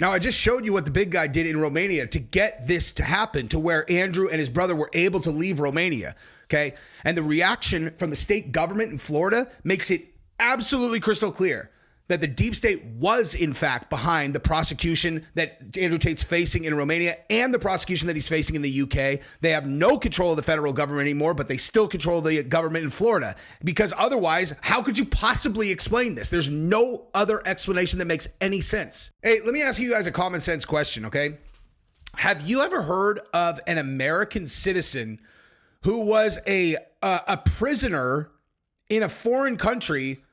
Now, I just showed you what the big guy did in Romania to get this to happen, to where Andrew and his brother were able to leave Romania, okay? And the reaction from the state government in Florida makes it absolutely crystal clear that the deep state was, in fact, behind the prosecution that Andrew Tate's facing in Romania and the prosecution that he's facing in the UK. They have no control of the federal government anymore, but they still control the government in Florida. Because otherwise, how could you possibly explain this? There's no other explanation that makes any sense. Hey, let me ask you guys a common sense question, okay? Have you ever heard of an American citizen who was a prisoner in a foreign country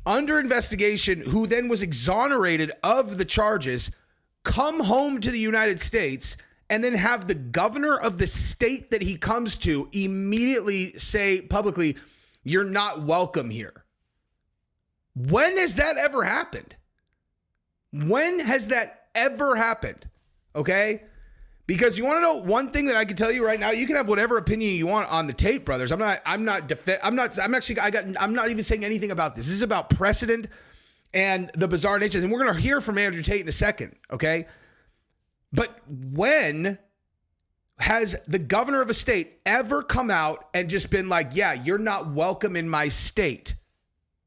under investigation, who then was exonerated of the charges, come home to the United States, and then have the governor of the state that he comes to immediately say publicly, "You're not welcome here"? When has that ever happened? When has that ever happened? Okay? Because you want to know one thing that I can tell you right now, you can have whatever opinion you want on the Tate brothers. I'm not even saying anything about this. This is about precedent and the bizarre nature. And we're going to hear from Andrew Tate in a second, okay? But when has the governor of a state ever come out and just been like, "Yeah, you're not welcome in my state,"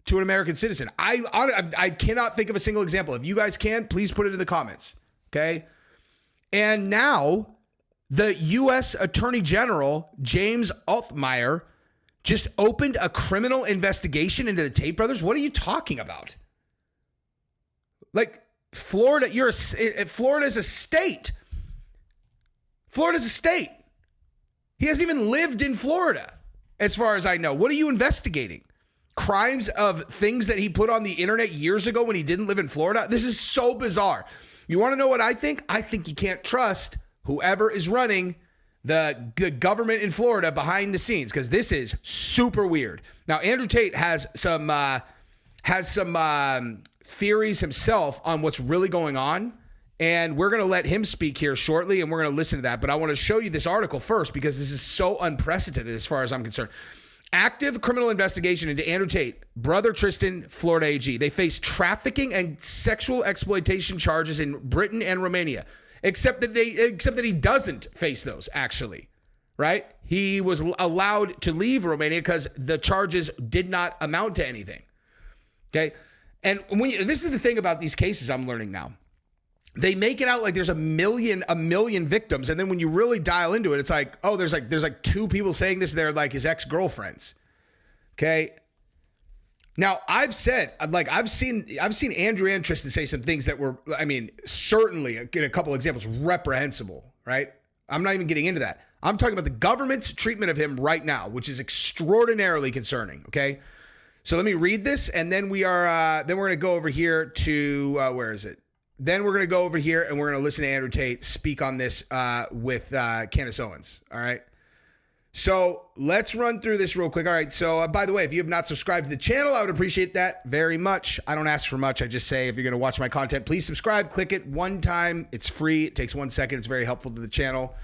to an American citizen? I cannot think of a single example. If you guys can, please put it in the comments, okay? And now the U.S. Attorney General, James Altmaier, just opened a criminal investigation into the Tate brothers. What are you talking about? Like, Florida, Florida's a state. Florida's a state. He hasn't even lived in Florida, as far as I know. What are you investigating? Crimes of things that he put on the internet years ago when he didn't live in Florida? This is so bizarre. You want to know what I think? I think you can't trust whoever is running the government in Florida behind the scenes, because this is super weird. Now, Andrew Tate has some theories himself on what's really going on, and we're going to let him speak here shortly, and we're going to listen to that. But I want to show you this article first, because this is so unprecedented as far as I'm concerned. Active criminal investigation into Andrew Tate, brother Tristan, Florida AG. They face trafficking and sexual exploitation charges in Britain and Romania, except that he doesn't face those, actually, right? He was allowed to leave Romania because the charges did not amount to anything, okay? And this is the thing about these cases I'm learning now. They make it out like there's a million victims, and then when you really dial into it, it's like, oh, there's like two people saying this. They're like his ex-girlfriends. Okay. Now I've seen Andrew and Tristan say some things that were, I mean, certainly in a couple examples, reprehensible. Right. I'm not even getting into that. I'm talking about the government's treatment of him right now, which is extraordinarily concerning. Okay. So let me read this, and then we're going to go over here to where is it? Then we're going to go over here and we're going to listen to Andrew Tate speak on this with Candace Owens. All right. So let's run through this real quick. All right. So by the way, if you have not subscribed to the channel, I would appreciate that very much. I don't ask for much. I just say, if you're going to watch my content, please subscribe. Click it one time. It's free. It takes 1 second. It's very helpful to the channel.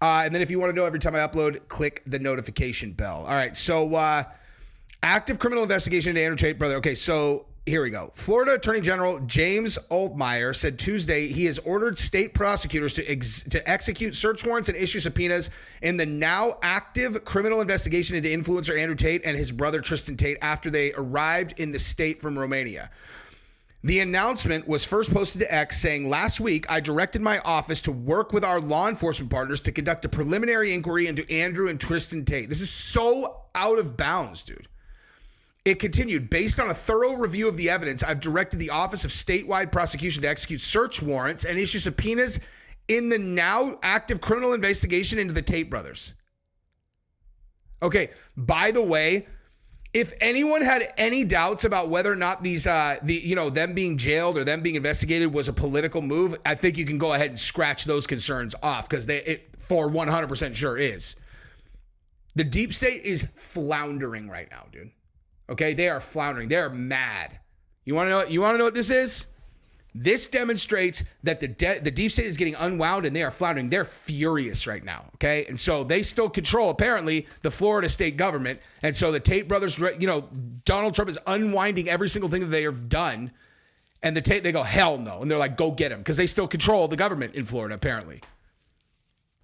And then if you want to know every time I upload, click the notification bell. All right. So active criminal investigation into Andrew Tate, brother. Okay. So here we go. Florida Attorney General James Altmaier said Tuesday he has ordered state prosecutors to execute search warrants and issue subpoenas in the now active criminal investigation into influencer Andrew Tate and his brother Tristan Tate after they arrived in the state from Romania. The announcement was first posted to X saying, "Last week, I directed my office to work with our law enforcement partners to conduct a preliminary inquiry into Andrew and Tristan Tate." This is so out of bounds, dude. It continued, "Based on a thorough review of the evidence, I've directed the Office of Statewide Prosecution to execute search warrants and issue subpoenas in the now active criminal investigation into the Tate brothers." Okay, by the way, if anyone had any doubts about whether or not these, them being jailed or them being investigated was a political move, I think you can go ahead and scratch those concerns off, because it for 100% sure is. The deep state is floundering right now, dude. Okay, they are floundering. They are mad. You want to know what this is? This demonstrates that the deep state is getting unwound and they are floundering. They're furious right now. Okay, and so they still control apparently the Florida state government, and so the Tate brothers, Donald Trump is unwinding every single thing that they have done, And they go, hell no. And they're like, go get him. Because they still control the government in Florida, apparently.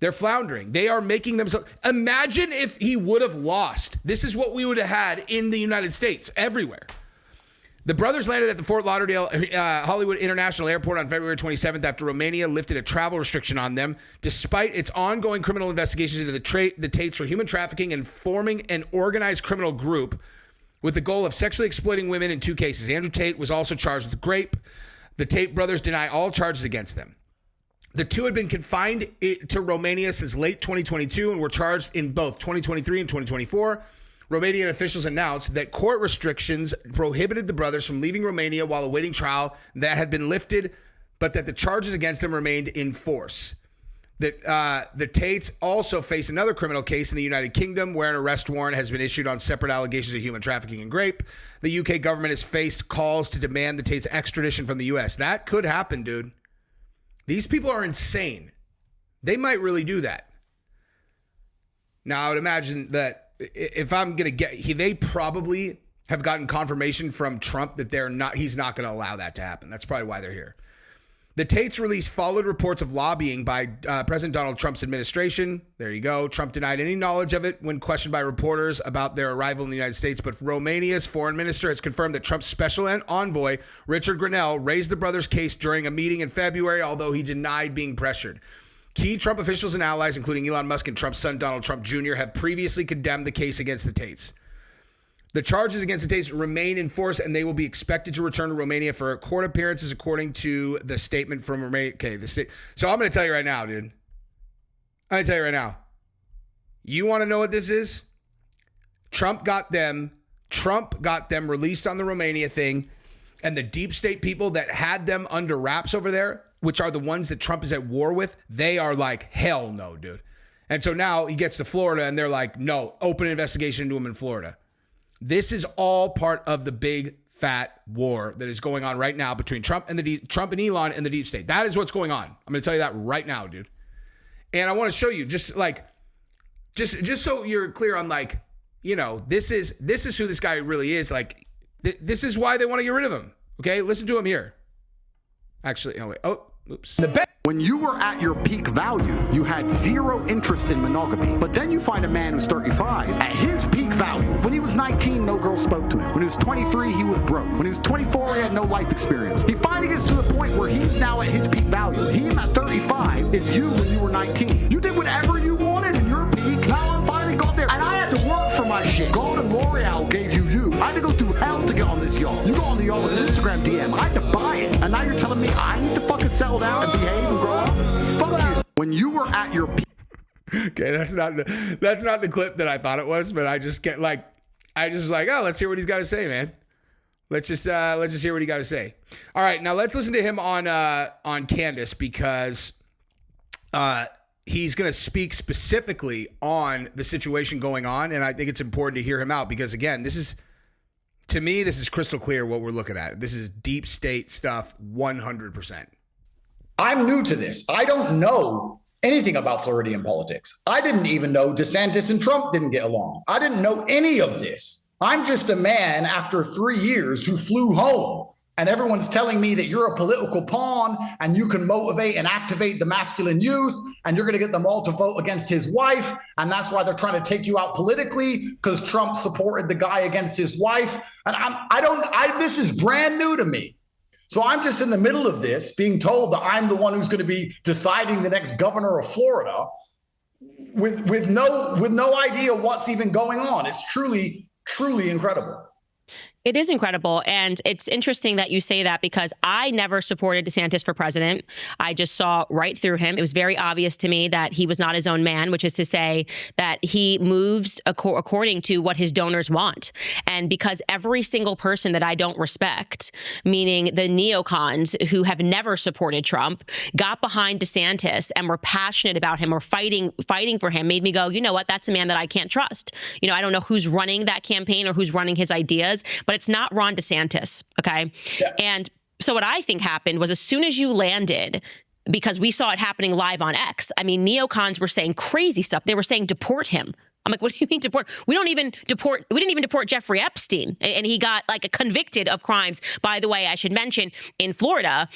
They're floundering. They are making themselves. Imagine if he would have lost. This is what we would have had in the United States, everywhere. The brothers landed at the Fort Lauderdale Hollywood International Airport on February 27th after Romania lifted a travel restriction on them, despite its ongoing criminal investigations into the Tates for human trafficking and forming an organized criminal group with the goal of sexually exploiting women in 2 cases. Andrew Tate was also charged with rape. The Tate brothers deny all charges against them. The 2 had been confined to Romania since late 2022 and were charged in both 2023 and 2024. Romanian officials announced that court restrictions prohibited the brothers from leaving Romania while awaiting trial that had been lifted, but that the charges against them remained in force. The Tates also face another criminal case in the United Kingdom where an arrest warrant has been issued on separate allegations of human trafficking and rape. The UK government has faced calls to demand the Tates' extradition from the US. That could happen, dude. These people are insane. They might really do that. Now, I would imagine that if I'm going to they probably have gotten confirmation from Trump that he's not going to allow that to happen. That's probably why they're here. The Tates release followed reports of lobbying by President Donald Trump's administration. There you go. Trump denied any knowledge of it when questioned by reporters about their arrival in the United States, but Romania's foreign minister has confirmed that Trump's special envoy, Richard Grenell, raised the brothers' case during a meeting in February, although he denied being pressured. Key Trump officials and allies, including Elon Musk and Trump's son, Donald Trump Jr., have previously condemned the case against the Tates. The charges against the Tates remain in force, and they will be expected to return to Romania for court appearances, according to the statement from Romania. Okay, So I'm going to tell you right now, dude. I'm going to tell you right now. You want to know what this is? Trump got them released on the Romania thing, and the deep state people that had them under wraps over there, which are the ones that Trump is at war with, they are like, hell no, dude. And so now he gets to Florida, and they're like, no, open an investigation into him in Florida. This is all part of the big fat war that is going on right now between Trump and Elon and the deep state. That is what's going on. I'm going to tell you that right now, dude. And I want to show you just so you're clear on this is who this guy really is. This is why they want to get rid of him. Okay, listen to him here. Actually, no, wait. Oh, oops. When you were at your peak value, you had 0 interest in monogamy. But then you find a man who's 35 at his peak value. When he was 19, no girl spoke to him. When he was 23, he was broke. When he was 24, he had no life experience. He finally gets to the point where he's now at his peak value. Him at 35 is you when you were 19. You did whatever you wanted in your peak. Now I'm finally got there. And I had to work for my shit. God and L'Oreal gave you. I had to go through hell to get on this yacht. You go on the yacht with an Instagram DM. I had to buy it. And now you're telling me I need to fucking settle down and behave and grow up? Fuck you. When you were at your peak. Okay, that's not the clip that I thought it was, but I just was like, oh, let's hear what he's got to say, man. Let's just hear what he got to say. All right, now let's listen to him on Candace because he's going to speak specifically on the situation going on, and I think it's important to hear him out because, again, to me, this is crystal clear what we're looking at. This is deep state stuff 100%. I'm new to this. I don't know anything about Floridian politics. I didn't even know DeSantis and Trump didn't get along. I didn't know any of this. I'm just a man after 3 years who flew home. And everyone's telling me that you're a political pawn and you can motivate and activate the masculine youth and you're going to get them all to vote against his wife. And that's why they're trying to take you out politically because Trump supported the guy against his wife. And this is brand new to me. So I'm just in the middle of this being told that I'm the one who's going to be deciding the next governor of Florida with no idea what's even going on. It's truly, truly incredible. It is incredible. And it's interesting that you say that because I never supported DeSantis for president. I just saw right through him. It was very obvious to me that he was not his own man, which is to say that he moves according to what his donors want. And because every single person that I don't respect, meaning the neocons who have never supported Trump, got behind DeSantis and were passionate about him or fighting for him, made me go, you know what, that's a man that I can't trust. I don't know who's running that campaign or who's running his ideas, but it's not Ron DeSantis, okay? Yeah. And so what I think happened was as soon as you landed, because we saw it happening live on X, neocons were saying crazy stuff. They were saying deport him. I'm like, what do you mean deport? We didn't even deport Jeffrey Epstein. And he got like convicted of crimes. By the way, I should mention in Florida,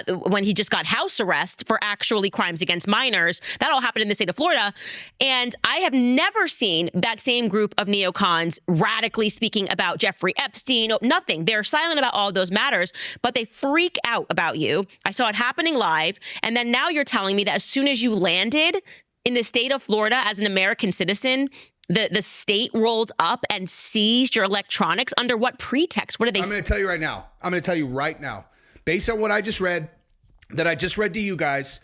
when he just got house arrest for actually crimes against minors, that all happened in the state of Florida. And I have never seen that same group of neocons radically speaking about Jeffrey Epstein. Nothing. They're silent about all of those matters, but they freak out about you. I saw it happening live. And then now you're telling me that as soon as you landed in the state of Florida as an American citizen, the state rolled up and seized your electronics. Under what pretext? What are they? I'm going to tell you right now. I'm going to tell you right now, based on what I just read, that I just read to you guys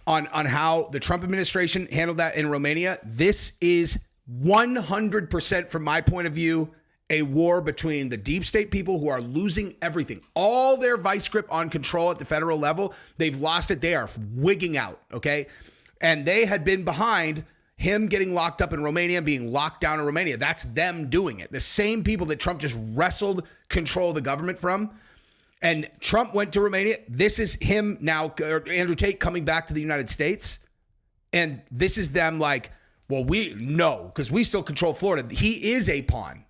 on how the Trump administration handled that in Romania. This is 100% from my point of view, a war between the deep state people who are losing everything. All their vice grip on control at the federal level, they've lost it. They are wigging out, okay? And they had been behind him getting locked up in Romania and being locked down in Romania. That's them doing it. The same people that Trump just wrestled control of the government from. And Trump went to Romania. This is him now, Andrew Tate coming back to the United States. And this is them like, well, because we still control Florida. He is a pawn,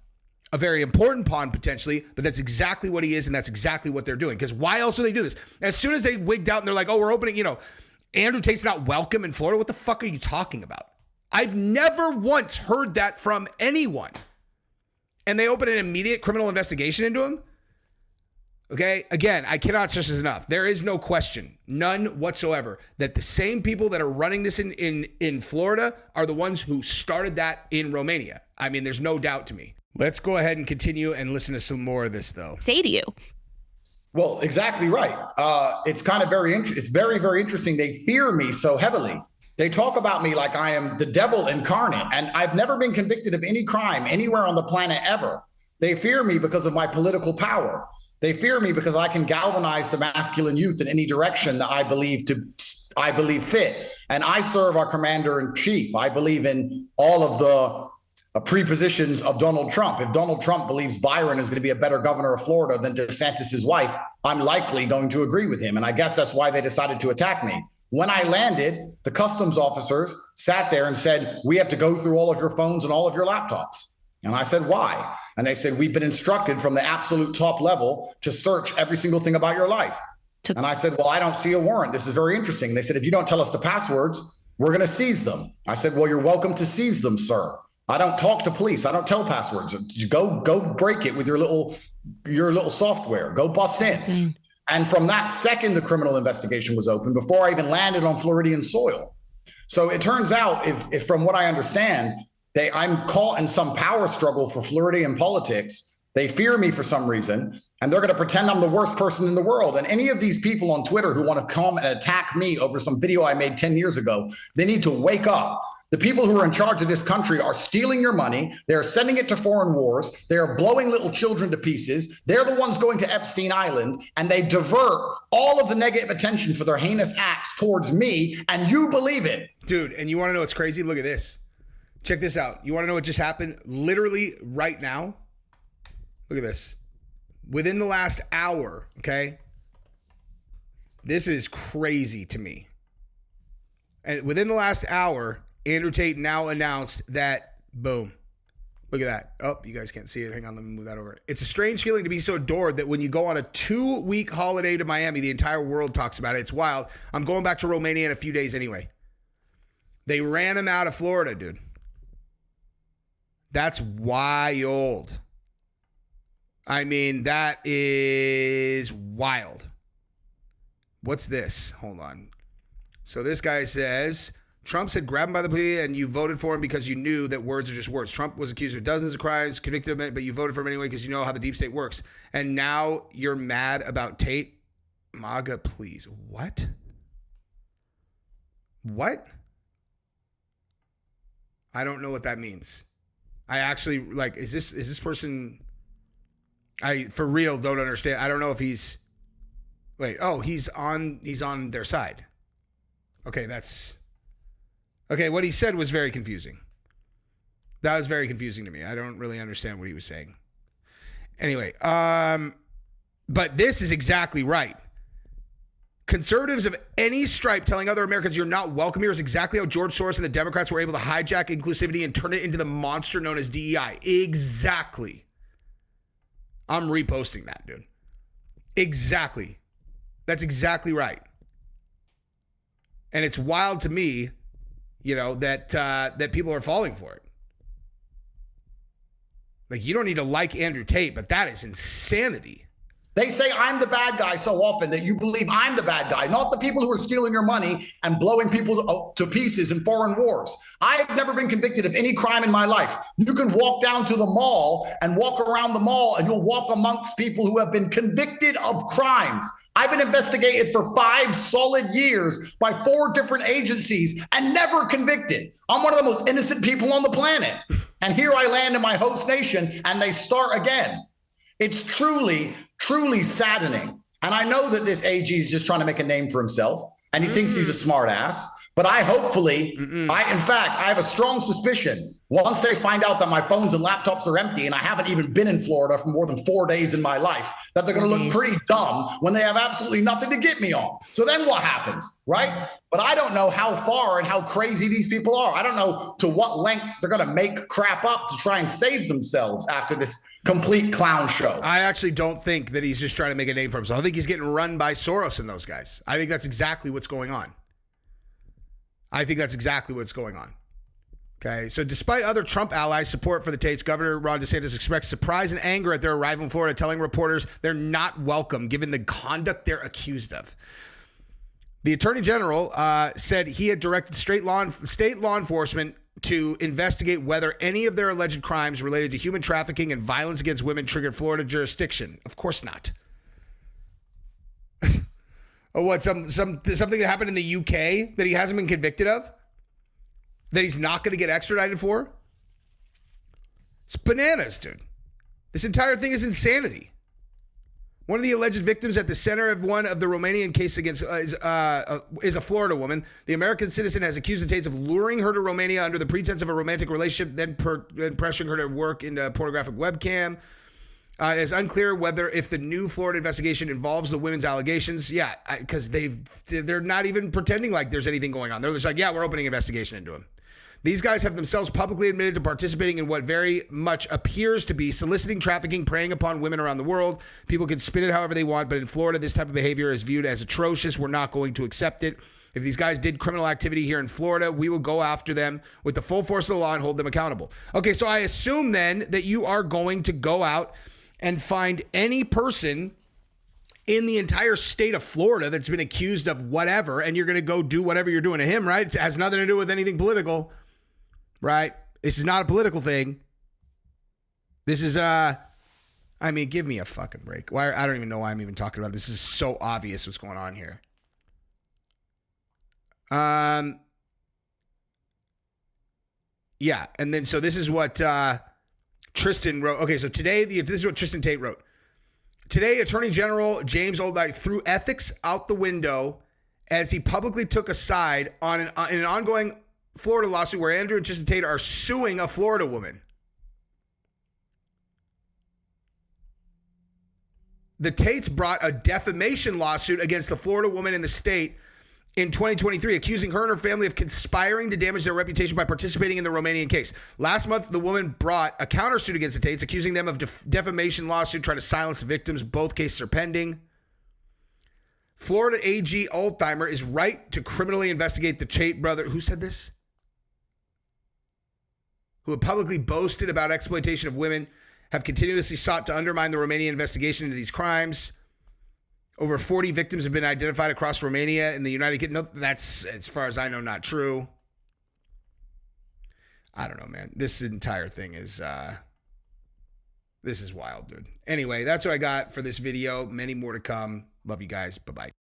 a very important pawn potentially, but that's exactly what he is. And that's exactly what they're doing. Because why else would they do this? As soon as they wigged out and they're like, oh, we're opening, Andrew Tate's not welcome in Florida. What the fuck are you talking about? I've never once heard that from anyone. And they open an immediate criminal investigation into him. Okay. Again, I cannot stress this enough. There is no question, none whatsoever, that the same people that are running this in Florida are the ones who started that in Romania. I mean, there's no doubt to me. Let's go ahead and continue and listen to some more of this, though. Say to you. Well, exactly right. It's kind of it's very, very interesting. They fear me so heavily. They talk about me like I am the devil incarnate, and I've never been convicted of any crime anywhere on the planet ever. They fear me because of my political power. They fear me because I can galvanize the masculine youth in any direction that I believe fit. And I serve our commander in chief. I believe in all of the prepositions of Donald Trump. If Donald Trump believes Byron is going to be a better governor of Florida than DeSantis' wife, I'm likely going to agree with him. And I guess that's why they decided to attack me. When I landed, the customs officers sat there and said, we have to go through all of your phones and all of your laptops. And I said, why? And they said, we've been instructed from the absolute top level to search every single thing about your life. And I said, well, I don't see a warrant. This is very interesting. They said, if you don't tell us the passwords, we're going to seize them. I said, well, you're welcome to seize them, sir. I don't talk to police. I don't tell passwords. Go break it with your little software. Go bust in. Insane. And from that second, the criminal investigation was open before I even landed on Floridian soil. So it turns out, if from what I understand, I'm caught in some power struggle for Floridian politics. They fear me for some reason, and they're going to pretend I'm the worst person in the world. And any of these people on Twitter who want to come and attack me over some video I made 10 years ago, they need to wake up. The people who are in charge of this country are stealing your money. They're sending it to foreign wars. They're blowing little children to pieces. They're the ones going to Epstein Island, and they divert all of the negative attention for their heinous acts towards me, and you believe it. Dude, and you want to know what's crazy? Look at this. Check this out. You want to know what just happened? Literally right now. Look at this. Within the last hour, okay? This is crazy to me. And within the last hour, Andrew Tate now announced that, boom. Look at that. Oh, you guys can't see it. Hang on, let me move that over. It's a strange feeling to be so adored that when you go on a 2-week holiday to Miami, the entire world talks about it. It's wild. I'm going back to Romania in a few days anyway. They ran him out of Florida, dude. That's wild. I mean, that is wild. What's this? Hold on. So this guy says, Trump said grab him by the plea and you voted for him because you knew that words are just words. Trump was accused of dozens of crimes, convicted of it, but you voted for him anyway because you know how the deep state works. And now you're mad about Tate? MAGA, please. What? What? I don't know what that means. I actually, like, is this person, I for real don't understand. I don't know if he's, he's on their side. Okay, what he said was very confusing. That was very confusing to me. I don't really understand what he was saying. Anyway, but this is exactly right. Conservatives of any stripe telling other Americans you're not welcome here is exactly how George Soros and the Democrats were able to hijack inclusivity and turn it into the monster known as DEI. Exactly. I'm reposting that, dude. Exactly. That's exactly right. And it's wild to me, you know, that people are falling for it. Like, you don't need to like Andrew Tate, but that is insanity. They say I'm the bad guy so often that you believe I'm the bad guy, not the people who are stealing your money and blowing people to pieces in foreign wars. I've never been convicted of any crime in my life. You can walk down to the mall and walk around the mall and you'll walk amongst people who have been convicted of crimes. I've been investigated for 5 solid years by 4 different agencies and never convicted. I'm one of the most innocent people on the planet. And here I land in my host nation and they start again. It's truly, truly saddening. And I know that this AG is just trying to make a name for himself and he thinks he's a smart ass. But I hopefully, in fact, I have a strong suspicion once they find out that my phones and laptops are empty and I haven't even been in Florida for more than 4 days in my life, that they're going to look pretty dumb when they have absolutely nothing to get me on. So then what happens, right? But I don't know how far and how crazy these people are. I don't know to what lengths they're going to make crap up to try and save themselves after this complete clown show. I actually don't think that he's just trying to make a name for himself. I think he's getting run by Soros and those guys. I think that's exactly what's going on. Okay, so despite other Trump allies' support for the Tates, Governor Ron DeSantis expressed surprise and anger at their arrival in Florida, telling reporters they're not welcome given the conduct they're accused of. The Attorney General said he had directed state law enforcement to investigate whether any of their alleged crimes related to human trafficking and violence against women triggered Florida jurisdiction. Of course not. Oh, what, something that happened in the UK that he hasn't been convicted of? That he's not going to get extradited for? It's bananas, dude. This entire thing is insanity. One of the alleged victims at the center of one of the Romanian cases against is a Florida woman. The American citizen has accused the Tates of luring her to Romania under the pretense of a romantic relationship, then pressuring her to work in a pornographic webcam. It is unclear whether if the new Florida investigation involves the women's allegations. Yeah, because they're not even pretending like there's anything going on. They're just like, yeah, we're opening an investigation into him. These guys have themselves publicly admitted to participating in what very much appears to be soliciting, trafficking, preying upon women around the world. People can spin it however they want, but in Florida, this type of behavior is viewed as atrocious. We're not going to accept it. If these guys did criminal activity here in Florida, we will go after them with the full force of the law and hold them accountable. Okay, so I assume then that you are going to go out and find any person in the entire state of Florida that's been accused of whatever, and you're going to go do whatever you're doing to him, right? It has nothing to do with anything political, right? This is not a political thing. This is, I mean, give me a fucking break. Why? I don't even know why I'm even talking about this. This is so obvious what's going on here. Yeah, and then so this is what Tristan wrote. Okay, so today, this is what Tristan Tate wrote. Today, Attorney General James Oldknight threw ethics out the window as he publicly took a side on in an ongoing Florida lawsuit where Andrew and Tristan Tate are suing a Florida woman. The Tates brought a defamation lawsuit against the Florida woman in the state in 2023, accusing her and her family of conspiring to damage their reputation by participating in the Romanian case. Last month, the woman brought a countersuit against the Tates, accusing them of defamation lawsuit, trying to silence victims. Both cases are pending. Florida AG Oldtimer is right to criminally investigate the Tate brother. Who said this? Who have publicly boasted about exploitation of women, have continuously sought to undermine the Romanian investigation into these crimes. Over 40 victims have been identified across Romania and the United Kingdom. No, that's, as far as I know, not true. I don't know, man. This entire thing is, this is wild, dude. Anyway, that's what I got for this video. Many more to come. Love you guys. Bye-bye.